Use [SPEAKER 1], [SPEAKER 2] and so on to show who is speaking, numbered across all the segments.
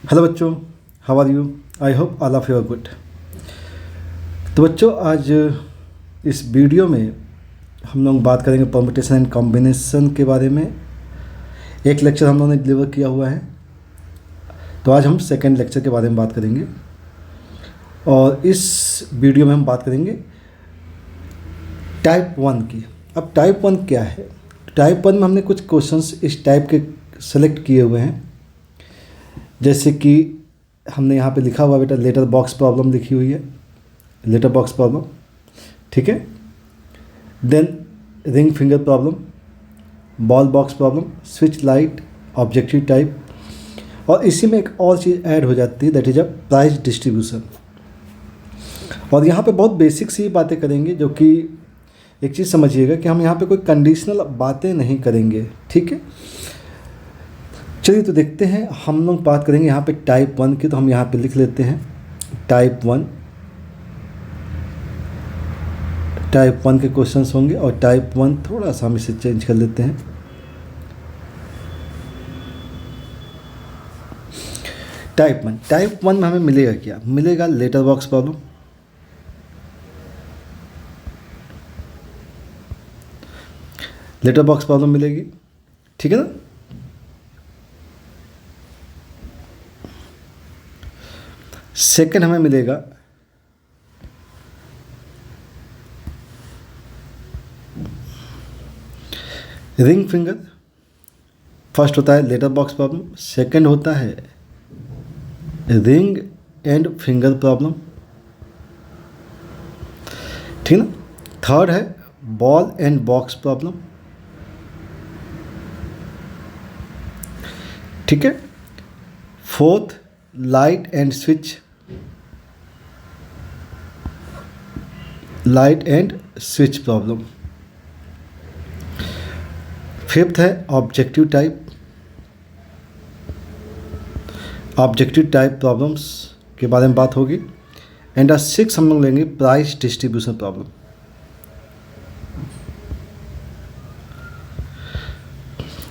[SPEAKER 1] Hello बच्चों, how are you? I hope all of you are good. तो बच्चों, आज इस वीडियो में हम लोग बात करेंगे परम्यूटेशन एंड कॉम्बिनेशन के बारे में। एक लेक्चर हम लोगों ने डिलीवर किया हुआ है, तो आज हम सेकेंड लेक्चर के बारे में बात करेंगे। और इस वीडियो में हम बात करेंगे टाइप 1 की। अब टाइप 1 क्या है? टाइप 1 में हमने कुछ क्वेश्चंस इस टाइप के सेलेक्ट किए हुए हैं, जैसे कि हमने यहाँ पे लिखा हुआ बेटा लेटर बॉक्स प्रॉब्लम लिखी हुई है, लेटर बॉक्स प्रॉब्लम, ठीक है। Then ring finger problem, ball box problem, switch light, objective type, और इसी में एक और चीज़ ऐड हो जाती है, that is a price distribution. और यहाँ पे बहुत बेसिक सी बातें करेंगे, जो कि एक चीज़ समझिएगा कि हम यहाँ पे कोई कंडीशनल बातें नहीं करेंगे, ठीक है। चलिए तो देखते हैं, हम लोग बात करेंगे यहाँ पे टाइप 1 की। तो हम यहाँ पे लिख लेते हैं टाइप 1 के क्वेश्चंस होंगे। और टाइप 1 थोड़ा सा हम इसे चेंज कर लेते हैं। टाइप 1 में हमें मिलेगा क्या? मिलेगा letter box problem, letter box problem मिलेगी, ठीक है ना। सेकंड हमें मिलेगा रिंग फिंगर। फर्स्ट होता है लेटर बॉक्स प्रॉब्लम, सेकंड होता है रिंग एंड फिंगर प्रॉब्लम, ठीक है ना। थर्ड है बॉल एंड बॉक्स प्रॉब्लम, ठीक है। Fourth light and switch problem. Fifth है ऑब्जेक्टिव टाइप प्रॉब्लम्स के बारे में बात होगी। एंड सिक्स हम लोग लेंगे प्राइस डिस्ट्रीब्यूशन प्रॉब्लम।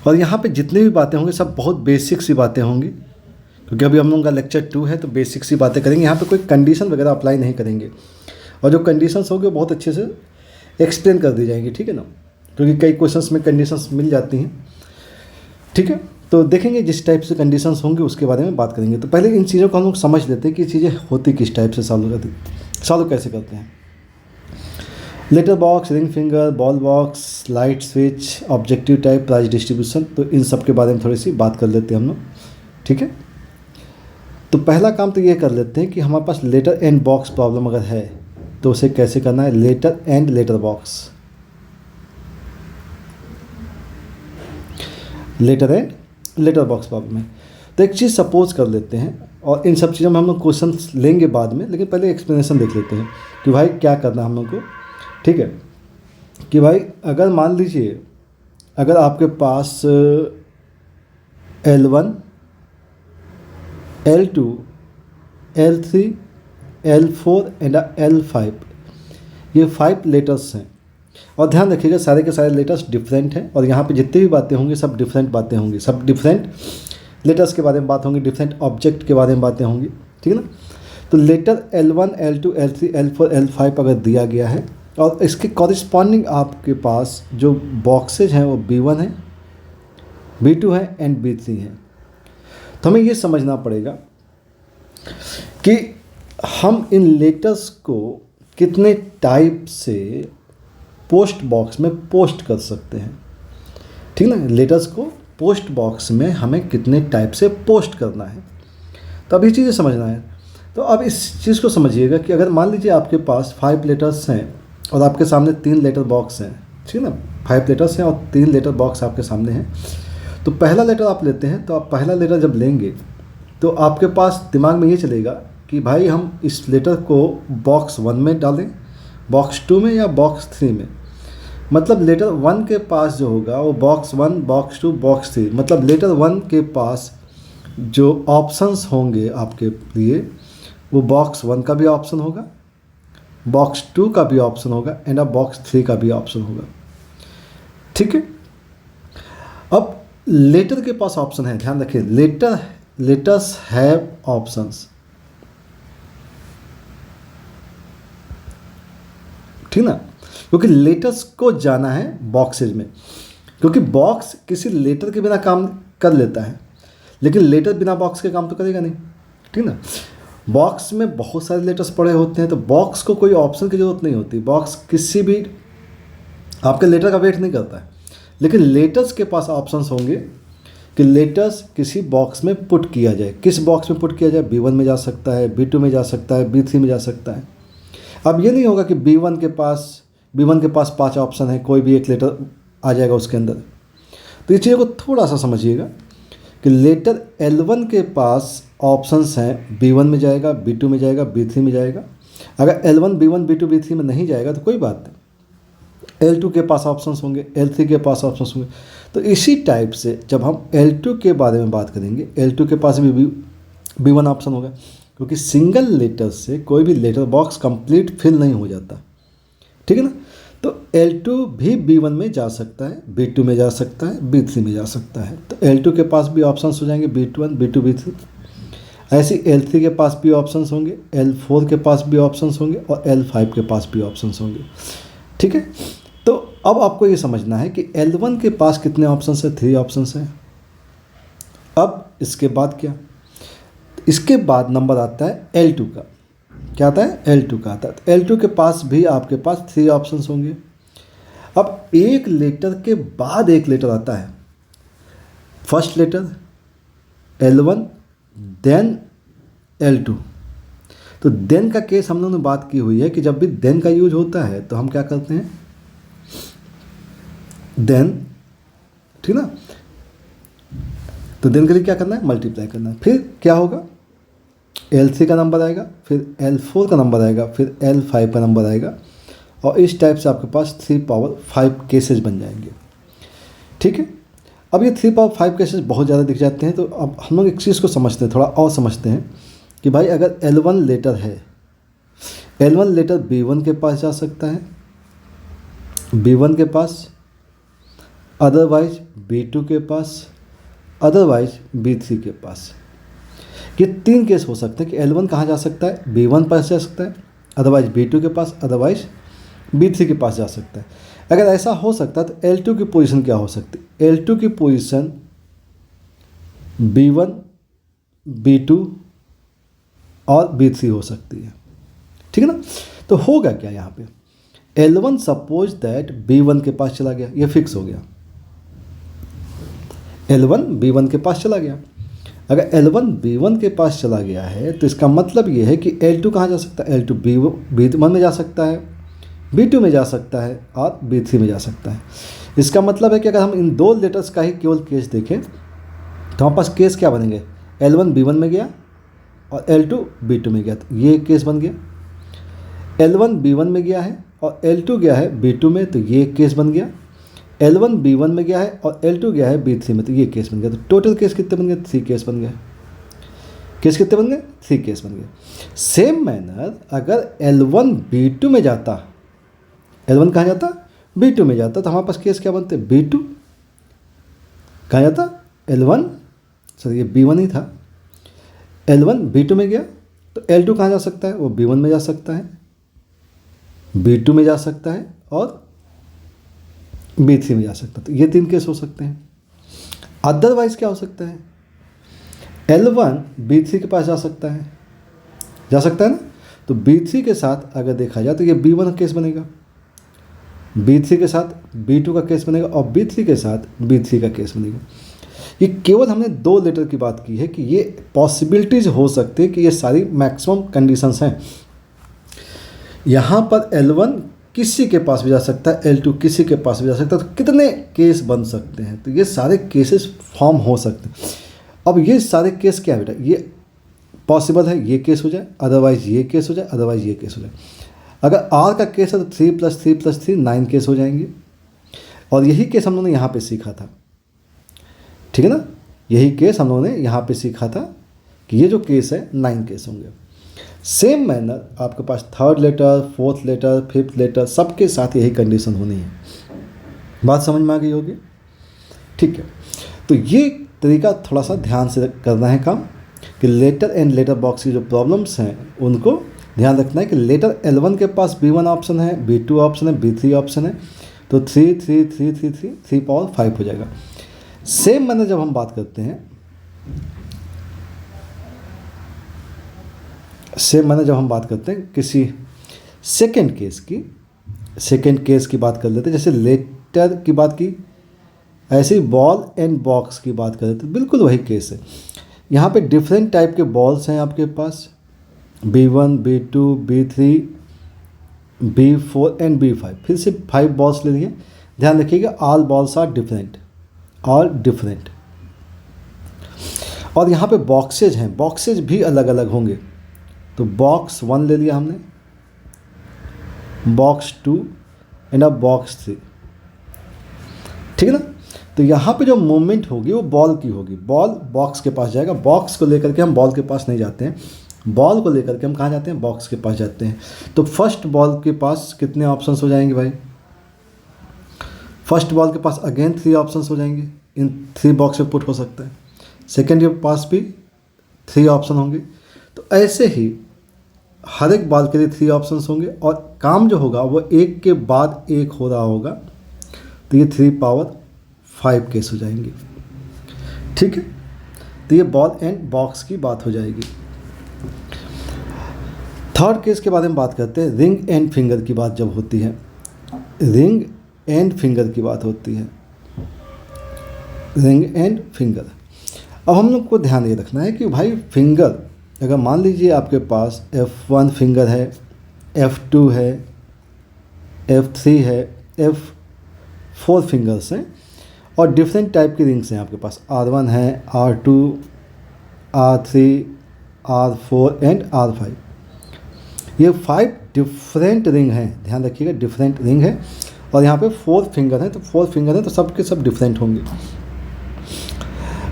[SPEAKER 1] और यहाँ पे जितनी भी बातें होंगी सब बहुत बेसिक सी बातें होंगी, क्योंकि अभी हम लोगों का लेक्चर 2 है, तो बेसिक सी बातें करेंगे। यहाँ पे कोई कंडीशन वगैरह अप्लाई नहीं करेंगे, और जो कंडीशंस होंगे वो बहुत अच्छे से एक्सप्लेन कर दी जाएंगी, ठीक है ना, क्योंकि कई क्वेश्चंस में कंडीशंस मिल जाती हैं, ठीक है। तो देखेंगे जिस टाइप से कंडीशंस होंगे उसके बारे में बात करेंगे। तो पहले इन चीज़ों को हम लोग समझ लेते हैं कि चीज़ें होती किस टाइप से, सॉल्व कैसे करते हैं। Letter box, ring finger, ball box, light switch, objective type, price distribution, तो इन सब के बारे में थोड़ी सी बात कर लेते हैं हम लोग, ठीक है। तो पहला काम तो ये कर लेते हैं कि हमारे पास लेटर एंड बॉक्स प्रॉब्लम अगर है तो उसे कैसे करना है। Letter and letter box, letter and letter box problem है। तो एक चीज़ सपोज कर लेते हैं, और इन सब चीज़ों में हम लोग क्वेश्चन लेंगे बाद में, लेकिन पहले एक्सप्लेनेशन देख लेते हैं कि भाई क्या करना है हम लोग को, ठीक है। कि भाई अगर मान लीजिए अगर आपके पास L1, L2, L3, L4 and L5, ये 5 लेटर्स हैं। और ध्यान रखिएगा सारे के सारे लेटर्स डिफरेंट हैं, और यहाँ पे जितनी भी बातें होंगी सब डिफरेंट बातें होंगी, सब डिफरेंट लेटर्स के बारे में बात होंगी, डिफरेंट ऑब्जेक्ट के बारे में बातें होंगी, ठीक है ना। तो letter L1, L2, L3, L4, L5 अगर दिया गया है, और इसके कॉरिस्पॉन्डिंग आपके पास जो बॉक्सेज हैं वो B1 है, B2 है एंड B3 है। तो हमें ये समझना पड़ेगा कि हम इन लेटर्स को कितने टाइप से पोस्ट बॉक्स में पोस्ट कर सकते हैं, ठीक है ना। लेटर्स को पोस्ट बॉक्स में हमें कितने टाइप से पोस्ट करना है, तो अब ये चीज़ें समझना है। तो अब इस चीज़ को समझिएगा कि अगर मान लीजिए आपके पास 5 लेटर्स हैं और आपके सामने 3 लेटर बॉक्स हैं, ठीक है ना। 5 लेटर्स हैं और 3 लेटर बॉक्स आपके सामने हैं। तो पहला लेटर आप लेते हैं, तो आप पहला लेटर जब लेंगे तो आपके पास दिमाग में ये चलेगा कि भाई हम इस लेटर को बॉक्स 1 में डालें, बॉक्स 2 में या बॉक्स 3 में। मतलब लेटर 1 के पास जो होगा वो बॉक्स 1, बॉक्स 2, बॉक्स 3, मतलब लेटर 1 के पास जो ऑप्शंस होंगे आपके लिए वो बॉक्स 1 का भी ऑप्शन होगा, बॉक्स 2 का भी ऑप्शन होगा एंड बॉक्स 3 का भी ऑप्शन होगा, ठीक है। अब लेटर के पास ऑप्शन है, ध्यान रखिए, लेटर्स हैव ऑप्शंस, ठीक ना, क्योंकि लेटर्स को जाना है बॉक्सेज में, क्योंकि बॉक्स किसी लेटर के बिना काम कर लेता है, लेकिन लेटर बिना बॉक्स के काम तो करेगा नहीं, ठीक ना। बॉक्स में बहुत सारे लेटर्स पड़े होते हैं, तो बॉक्स को कोई ऑप्शन की ज़रूरत नहीं होती, बॉक्स किसी भी आपके लेटर का वेट नहीं करता है। लेकिन लेटर्स के पास ऑप्शंस होंगे कि लेटर्स किसी बॉक्स में पुट किया जाए। किस बॉक्स में पुट किया जाए? B1 में जा सकता है, B2 में जा सकता है, B3 में जा सकता है। अब ये नहीं होगा कि B1 के पास 5 ऑप्शन है, कोई भी एक लेटर आ जाएगा उसके अंदर। तो इस चीज़ को थोड़ा सा समझिएगा कि लेटर L1 के पास ऑप्शंस हैं, B1 में जाएगा, B2 में जाएगा, B3 में जाएगा। अगर L1 B1 B2 B3 में नहीं जाएगा तो कोई बात नहीं, L2 के पास ऑप्शंस होंगे, L3 के पास ऑप्शंस होंगे। तो इसी टाइप से जब हम L2 के बारे में बात करेंगे, L2 के पास भी B1 ऑप्शन होगा, क्योंकि सिंगल लेटर से कोई भी लेटर बॉक्स कंप्लीट फिल नहीं हो जाता, ठीक है ना। तो L2 भी B1 में जा सकता है, B2 में जा सकता है, B3 में जा सकता है। तो L2 के पास भी ऑप्शंस हो जाएंगे, B1 B2 B3। ऐसे L3 के पास भी ऑप्शंस होंगे, L4 के पास भी ऑप्शंस होंगे और L5 के पास भी ऑप्शंस होंगे, ठीक है। तो अब आपको ये समझना है कि L1 के पास कितने ऑप्शंस हैं? 3 ऑप्शंस हैं। अब इसके बाद क्या? इसके बाद नंबर आता है L2 का। क्या आता है? L2 का आता है। तो L2 के पास भी आपके पास 3 ऑप्शंस होंगे। अब एक लेटर के बाद एक लेटर आता है, first letter L1 then L2। तो देन का केस हम लोगों ने बात की हुई है कि जब भी देन का यूज होता है तो हम क्या करते हैं? देन, ठीक ना। तो देन के लिए क्या करना है? मल्टीप्लाई करना है। फिर क्या होगा? L3 का नंबर आएगा, फिर L4 का नंबर आएगा, फिर L5 का नंबर आएगा, और इस टाइप से आपके पास 3 पावर 5 केसेस बन जाएंगे, ठीक है। अब ये 3 पावर 5 केसेस बहुत ज़्यादा दिख जाते हैं, तो अब हम लोग एक चीज़ को समझते हैं, थोड़ा और समझते हैं कि भाई अगर L1 लेटर है, L1 लेटर B1 के पास जा सकता है, B1 के पास, अदरवाइज B2 के पास, अदरवाइज B3 के पास। ये 3 केस हो सकते हैं कि L1 कहाँ जा सकता है? B1 पास जा सकता है, अदरवाइज B2 के पास, अदरवाइज B3 के पास जा सकता है। अगर ऐसा हो सकता है तो L2 की पोजीशन क्या हो सकती है? L2 की पोजीशन B1, B2 और B3 हो सकती है, ठीक है ना। तो होगा क्या यहाँ पे? L1 सपोज दैट B1 के पास चला गया, ये फिक्स हो गया। L1 B1 के पास चला गया। अगर L1 B1 के पास चला गया है तो इसका मतलब ये है कि L2 कहाँ जा सकता है? L2 B1 में जा सकता है, B2 में जा सकता है और B3 में जा सकता है। इसका मतलब है कि अगर हम इन 2 लेटर्स का ही केवल केस देखें तो हमारे पास केस क्या बनेंगे? L1 B1 में गया और L2 B2 में गया, तो ये केस बन गया। L1 B1 में गया है और L2 गया है B2 में, तो ये केस बन गया। L1 B1 में गया है और L2 गया है B3 में, तो ये केस बन गया। तो टोटल केस कितने बन गए? 3 केस बन गए। केस कितने बन गए? 3 केस बन गए। सेम मैनर अगर L1 B2 में जाता, L1 कहाँ जाता? B2 में जाता, तो हमारे पास केस क्या बनते? B2 कहाँ जाता? L1, सर ये B1 ही था, L1 B2 में गया, तो L2 कहाँ जा सकता है? वो B1 में जा सकता है, B2 में जा सकता है और B3 में जा सकता है। तो ये 3 केस हो सकते हैं। अदरवाइज क्या हो सकता है? L1 B3 के पास जा सकता है, जा सकता है ना। तो B3 के साथ अगर देखा जाए तो ये B1 का केस बनेगा, B3 के साथ B2 का केस बनेगा और B3 के साथ B3 का केस बनेगा। ये केवल हमने 2 लेटर की बात की है कि ये पॉसिबिलिटीज हो सकती है कि ये सारी मैक्सिमम कंडीशंस हैं। यहाँ पर L1 किसी के पास भी जा सकता है, L2 किसी के पास भी जा सकता है, तो कितने केस बन सकते हैं? तो ये सारे केसेस फॉर्म हो सकते हैं। अब ये सारे केस क्या है बेटा? ये पॉसिबल है ये केस हो जाए, अदरवाइज ये केस हो जाए, अदरवाइज ये केस हो जाए। अगर R का केस है तो 3 + 3 + 3 9 केस हो जाएंगे, और यही केस हम लोगों ने यहाँ पे सीखा था, ठीक है ना। यही केस हम लोगों ने यहाँ पे सीखा था कि ये जो केस है 9 केस होंगे। सेम मैनर आपके पास 3rd letter, 4th letter, 5th letter, सबके साथ यही कंडीशन होनी है। बात समझ में आ गई होगी, ठीक है। तो ये तरीका थोड़ा सा ध्यान से करना है काम, कि लेटर एंड लेटर बॉक्स की जो प्रॉब्लम्स हैं उनको ध्यान रखना है कि लेटर L1 के पास B1 ऑप्शन है, B2 ऑप्शन है, B3 ऑप्शन है, तो 3 3 3 3 3 3 पावर 5 हो जाएगा। सेम मैंने जब हम बात करते हैं किसी सेकेंड केस की बात कर लेते हैं, जैसे लेटर की बात की, ऐसे ही बॉल एंड बॉक्स की बात कर लेते हैं, बिल्कुल वही केस है। यहाँ पे डिफरेंट टाइप के बॉल्स हैं आपके पास, B1 B2 B3 B4 and B5, फिर से 5 बॉल्स ले लिए। ध्यान रखिएगा ऑल बॉल्स आर डिफरेंट, और यहाँ पे बॉक्सेज हैं, बॉक्सेज भी अलग अलग होंगे। तो बॉक्स 1 ले लिया हमने, बॉक्स 2 एंड अब बॉक्स 3, ठीक है ना। तो यहाँ पे जो मूवमेंट होगी वो बॉल की होगी, बॉल बॉक्स के पास जाएगा, बॉक्स को लेकर के हम बॉल के पास नहीं जाते हैं, बॉल को लेकर के हम कहाँ जाते हैं, बॉक्स के पास जाते हैं। तो फर्स्ट बॉल के पास कितने ऑप्शंस हो जाएंगे भाई, फर्स्ट बॉल के पास अगेन 3 ऑप्शंस हो जाएंगे, इन 3 बॉक्स में पुट हो सकता है। सेकेंड के पास भी 3 ऑप्शन होंगे। तो ऐसे ही हर एक बॉल के लिए 3 ऑप्शंस होंगे, और काम जो होगा वो एक के बाद एक हो रहा होगा, तो ये 3 पावर 5 केस हो जाएंगे, ठीक है। तो ये बॉल एंड बॉक्स की बात हो जाएगी। थर्ड केस के बारे में बात करते हैं, रिंग एंड फिंगर की बात जब होती है, रिंग एंड फिंगर की बात होती है, रिंग एंड फिंगर। अब हम लोग को ध्यान ये रखना है कि भाई फिंगर, अगर मान लीजिए आपके पास F1 फिंगर है, F2 है, F3 है, F4 फिंगर्स हैं, और डिफरेंट टाइप की रिंग्स हैं आपके पास, R1 है, R2, R3, R4 and R5। ये 5 डिफरेंट रिंग हैं, ध्यान रखिएगा डिफरेंट रिंग है, और यहाँ पे 4 फिंगर हैं, तो 4 फिंगर हैं तो सब के सब डिफरेंट होंगे।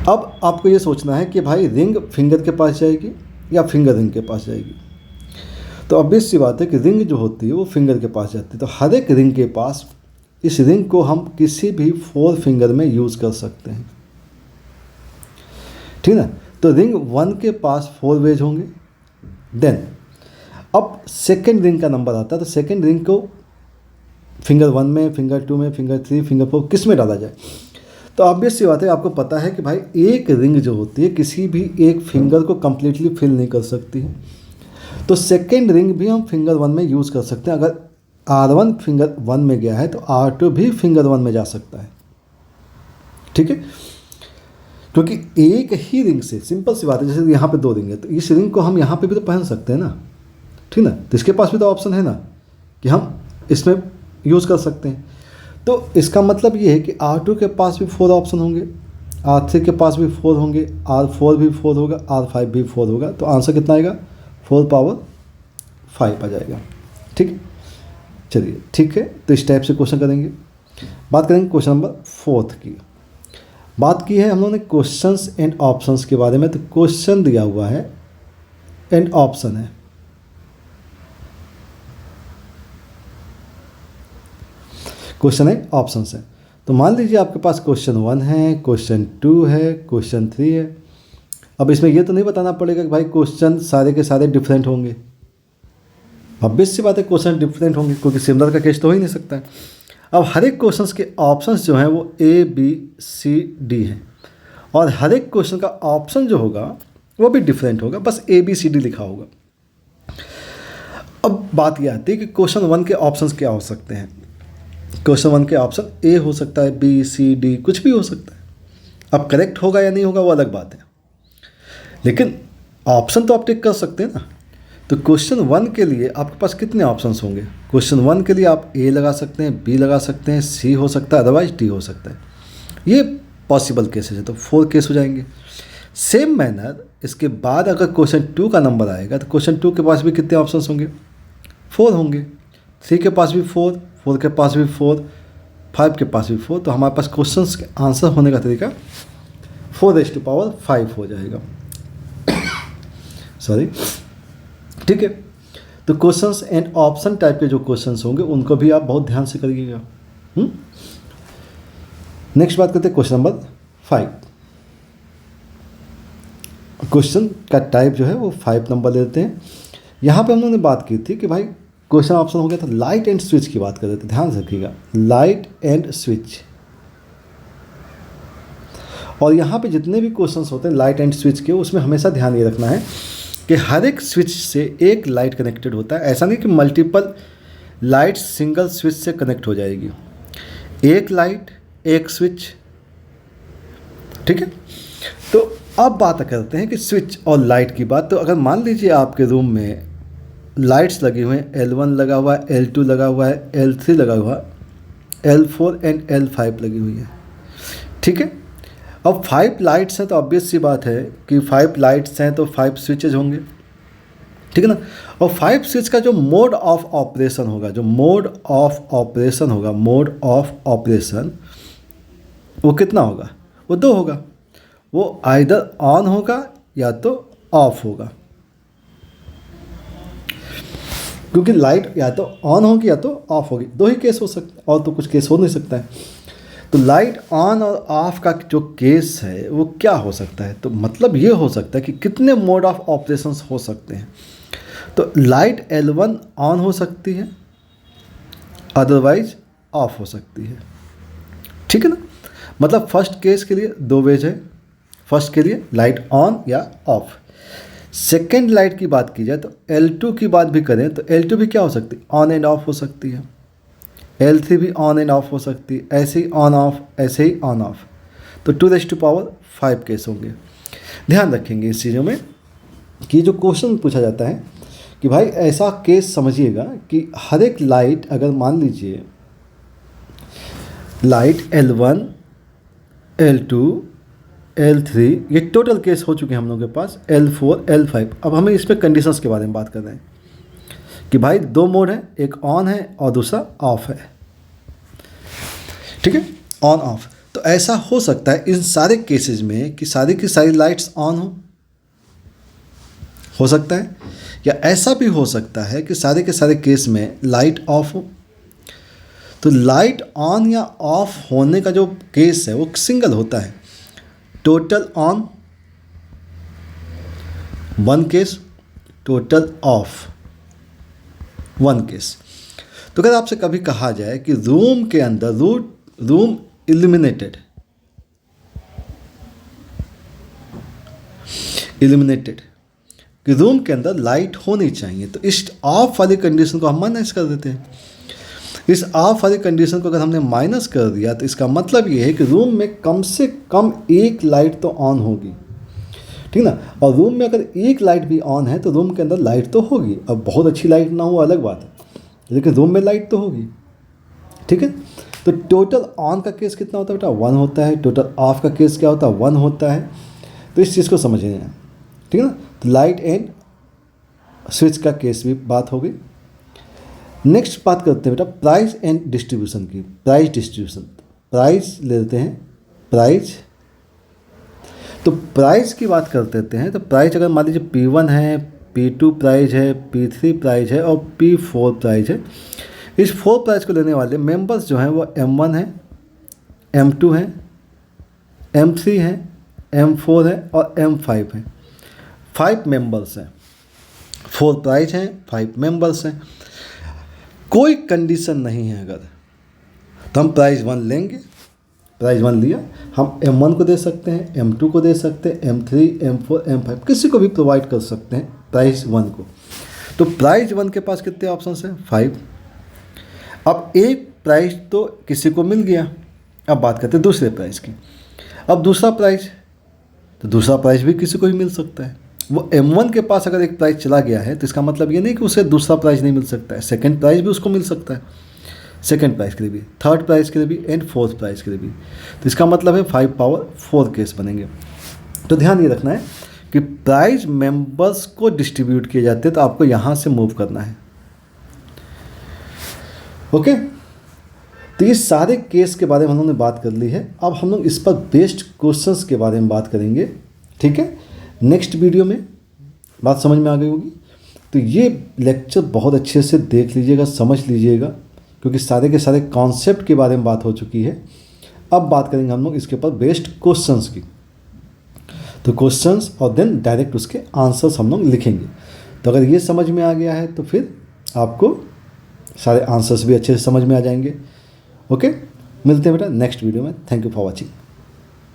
[SPEAKER 1] अब आपको ये सोचना है कि भाई रिंग फिंगर के पास जाएगी या फिंगर रिंग के पास जाएगी। तो ऑब्वियस सी बात है कि रिंग जो होती है वो फिंगर के पास जाती है, तो हर एक रिंग के पास इस रिंग को हम किसी भी 4 फिंगर में यूज़ कर सकते हैं, ठीक है ना। तो रिंग 1 के पास 4 वेज होंगे। देन अब सेकेंड रिंग का नंबर आता है, तो सेकेंड रिंग को फिंगर 1 में, फिंगर 2 में, फिंगर 3, फिंगर 4 किस में डाला जाए। तो ऑब्वियस सी बात है, आपको पता है कि भाई एक रिंग जो होती है किसी भी एक फिंगर को कम्प्लीटली फिल नहीं कर सकती है, तो सेकेंड रिंग भी हम फिंगर 1 में यूज़ कर सकते हैं। अगर R1 फिंगर 1 में गया है तो R2 भी फिंगर 1 में जा सकता है, ठीक है। क्योंकि एक ही रिंग से, सिंपल सी बात है, जैसे यहाँ पे 2 रिंग है तो इस रिंग को हम यहाँ पे भी तो पहन सकते हैं ना, ठीक ना। तो इसके पास भी तो ऑप्शन है ना कि हम इसमें यूज़ कर सकते हैं। तो इसका मतलब ये है कि R2 के पास भी 4 ऑप्शन होंगे, R3 के पास भी 4 होंगे, R4 भी 4 होगा, R5 भी 4 होगा। तो आंसर कितना आएगा, 4 पावर 5 आ जाएगा, ठीक। चलिए ठीक है, तो इस टाइप से क्वेश्चन करेंगे। बात करेंगे क्वेश्चन नंबर 4 की। बात की है हम लोगों ने क्वेश्चंस एंड ऑप्शंस के बारे में। तो क्वेश्चन दिया हुआ है एंड ऑप्शन है, क्वेश्चन है ऑप्शंस है। तो मान लीजिए आपके पास क्वेश्चन 1 है, क्वेश्चन 2 है, क्वेश्चन 3 है। अब इसमें ये तो नहीं बताना पड़ेगा कि भाई क्वेश्चन सारे के सारे डिफरेंट होंगे, ऑब्वियस सी बात है क्वेश्चन डिफरेंट होंगे, क्योंकि सिमिलर का केस तो हो ही नहीं सकता है। अब हर एक क्वेश्चन के ऑप्शंस जो हैं वो A B C D हैं, और हर एक क्वेश्चन का ऑप्शन जो होगा वो भी डिफरेंट होगा, बस A B C D लिखा होगा। अब बात यह आती है कि क्वेश्चन 1 के ऑप्शंस क्या हो सकते हैं। क्वेश्चन 1 के ऑप्शन A हो सकता है, B C D कुछ भी हो सकता है। अब करेक्ट होगा या नहीं होगा वो अलग बात है, लेकिन ऑप्शन तो आप टिक कर सकते हैं ना। तो क्वेश्चन 1 के लिए आपके पास कितने ऑप्शंस होंगे। क्वेश्चन 1 के लिए आप A लगा सकते हैं, B लगा सकते हैं, C हो सकता है, अदरवाइज D हो सकता है। ये पॉसिबल केसेस है, तो 4 केस हो जाएंगे। सेम मैनर इसके बाद अगर क्वेश्चन 2 का नंबर आएगा तो क्वेश्चन 2 के पास भी कितने ऑप्शंस होंगे, 4 होंगे। 3 के पास भी 4, 4 के पास भी 4, 5 के पास भी 4। तो हमारे पास क्वेश्चंस के आंसर होने का तरीका 4⁵ हो जाएगा, सॉरी, ठीक है। तो क्वेश्चंस एंड ऑप्शन टाइप के जो क्वेश्चंस होंगे उनको भी आप बहुत ध्यान से करिएगा। नेक्स्ट बात करते हैं क्वेश्चन नंबर 5। क्वेश्चन का टाइप जो है वो 5 नंबर ले लेते हैं। यहाँ पे हम लोगों ने बात की थी कि भाई क्वेश्चन ऑप्शन हो गया था लाइट एंड स्विच की बात कर रहे थे, ध्यान से रखिएगा, लाइट एंड स्विच। और यहाँ पे जितने भी क्वेश्चंस होते हैं लाइट एंड स्विच के, उसमें हमेशा ध्यान ये रखना है कि हर एक स्विच से एक लाइट कनेक्टेड होता है। ऐसा नहीं कि मल्टीपल लाइट सिंगल स्विच से कनेक्ट हो जाएगी, एक लाइट एक स्विच, ठीक है। तो अब बात करते हैं कि स्विच और लाइट की बात। तो अगर मान लीजिए आपके रूम में लाइट्स लगे हुए हैं, L1 लगा हुआ है, L2 लगा हुआ है, L3 लगा हुआ है, L4 एंड L5 लगी हुई है, ठीक है। अब 5 लाइट्स हैं तो ऑब्वियस सी बात है कि 5 लाइट्स हैं तो 5 स्विचेज होंगे, ठीक है ना। और 5 स्विच का जो मोड ऑफ ऑपरेशन होगा, जो मोड ऑफ ऑपरेशन होगा, मोड ऑफ ऑपरेशन वो कितना होगा? वो 2 होगा। वो आइदर ऑन होगा या तो ऑफ होगा, क्योंकि लाइट या तो ऑन होगी या तो ऑफ होगी, 2 ही केस हो सकते हैं और तो कुछ केस हो नहीं सकता है। तो लाइट ऑन और ऑफ का जो केस है वो क्या हो सकता है? तो मतलब ये हो सकता है कि कितने मोड ऑफ ऑपरेशंस हो सकते हैं। तो लाइट L1 ऑन हो सकती है, अदरवाइज ऑफ हो सकती है, ठीक है ना। मतलब फर्स्ट केस के लिए 2 वेज है, फर्स्ट के लिए लाइट ऑन या ऑफ। सेकेंड लाइट की बात की जाए तो L2 की बात भी करें तो L2 भी क्या हो सकती है? ऑन एंड ऑफ हो सकती है। L3 भी ऑन एंड ऑफ हो सकती है, ऐसे ही ऑन ऑफ, ऐसे ही ऑन ऑफ। तो 2⁵ केस होंगे। ध्यान रखेंगे इस चीज़ों में कि जो क्वेश्चन पूछा जाता है कि भाई ऐसा केस समझिएगा कि हर एक लाइट, अगर मान लीजिए लाइट L1, L2, L3, ये टोटल केस हो चुके हैं हम लोगों के पास, L4, L5। अब हमें इस पर कंडीशंस के बारे में बात कर रहे हैं कि भाई 2 मोड है, एक ऑन है और दूसरा ऑफ है, ठीक है, ऑन ऑफ। तो ऐसा हो सकता है इन सारे केसेस में कि सारी की सारी लाइट्स ऑन हो सकता है, या ऐसा भी हो सकता है कि सारे के सारे केस में लाइट ऑफ हो। तो लाइट ऑन या ऑफ होने का जो केस है वो सिंगल होता है, total on 1 case, total of 1 case. तो अगर आपसे कभी कहा जाए कि रूम के अंदर रूम इल्यूमिनेटेड कि रूम के अंदर लाइट होनी चाहिए, तो इस ऑफ वाली कंडीशन को हम माइनस कर देते हैं। इस ऑफ वाली कंडीशन को अगर हमने माइनस कर दिया तो इसका मतलब ये है कि रूम में कम से कम एक लाइट तो ऑन होगी, ठीक ना। और रूम में अगर एक लाइट भी ऑन है तो रूम के अंदर लाइट तो होगी। अब बहुत अच्छी लाइट ना हो अलग बात है, लेकिन रूम में लाइट तो होगी, ठीक है। तो टोटल ऑन का केस कितना होता है बेटा? 1 होता है। टोटल ऑफ का केस क्या होता है? 1 होता है। तो इस चीज़ को समझिए, ठीक है ना। तो लाइट एंड स्विच का केस भी बात हो गई। नेक्स्ट बात करते हैं बेटा प्राइस एंड डिस्ट्रीब्यूशन की। प्राइस डिस्ट्रीब्यूशन, प्राइस ले लेते हैं, प्राइस। तो प्राइस की बात कर देते हैं। तो प्राइस अगर मान लीजिए P1 है, P2 प्राइस है, P3 प्राइस है और P4 प्राइस है। इस 4 प्राइस को लेने वाले मेंबर्स जो हैं वो M1 है, M2 है, M3 है, M4 है और M5 है। 5 मेंबर्स हैं, 4 प्राइस हैं, 5 मेंबर्स हैं। कोई कंडीशन नहीं है अगर, तो हम प्राइस 1 लेंगे। प्राइस 1 लिया, हम M1 को दे सकते हैं, M2 को दे सकते हैं, M3, M4, M5 किसी को भी प्रोवाइड कर सकते हैं प्राइस 1 को। तो प्राइस 1 के पास कितने ऑप्शंस हैं? 5। अब एक प्राइस तो किसी को मिल गया, अब बात करते हैं दूसरे प्राइस की। अब दूसरा प्राइस, तो दूसरा प्राइस भी किसी को भी मिल सकता है। वो M1 के पास अगर एक प्राइस चला गया है तो इसका मतलब ये नहीं कि उसे दूसरा प्राइस नहीं मिल सकता है, सेकंड प्राइस भी उसको मिल सकता है, सेकंड प्राइस के लिए भी, थर्ड प्राइस के लिए भी एंड फोर्थ प्राइस के लिए भी। तो इसका मतलब है 5 पावर 4 केस बनेंगे। तो ध्यान ये रखना है कि प्राइस मेंबर्स को डिस्ट्रीब्यूट किए जाते हैं, तो आपको यहाँ से मूव करना है, ओके। तो ये सारे केस के बारे में हम लोगों ने बात कर ली है। अब हम लोग इस पर बेस्ड क्वेश्चंस के बारे में बात करेंगे, ठीक है। नेक्स्ट वीडियो में बात समझ में आ गई होगी। तो ये लेक्चर बहुत अच्छे से देख लीजिएगा, समझ लीजिएगा, क्योंकि सारे के सारे कॉन्सेप्ट के बारे में बात हो चुकी है। अब बात करेंगे हम लोग इसके ऊपर बेस्ड क्वेश्चंस की। तो क्वेश्चंस और देन डायरेक्ट उसके आंसर्स हम लोग लिखेंगे। तो अगर ये समझ में आ गया है तो फिर आपको सारे आंसर्स भी अच्छे से समझ में आ जाएंगे। ओके, मिलते हैं बेटा नेक्स्ट वीडियो में। Thank you for watching.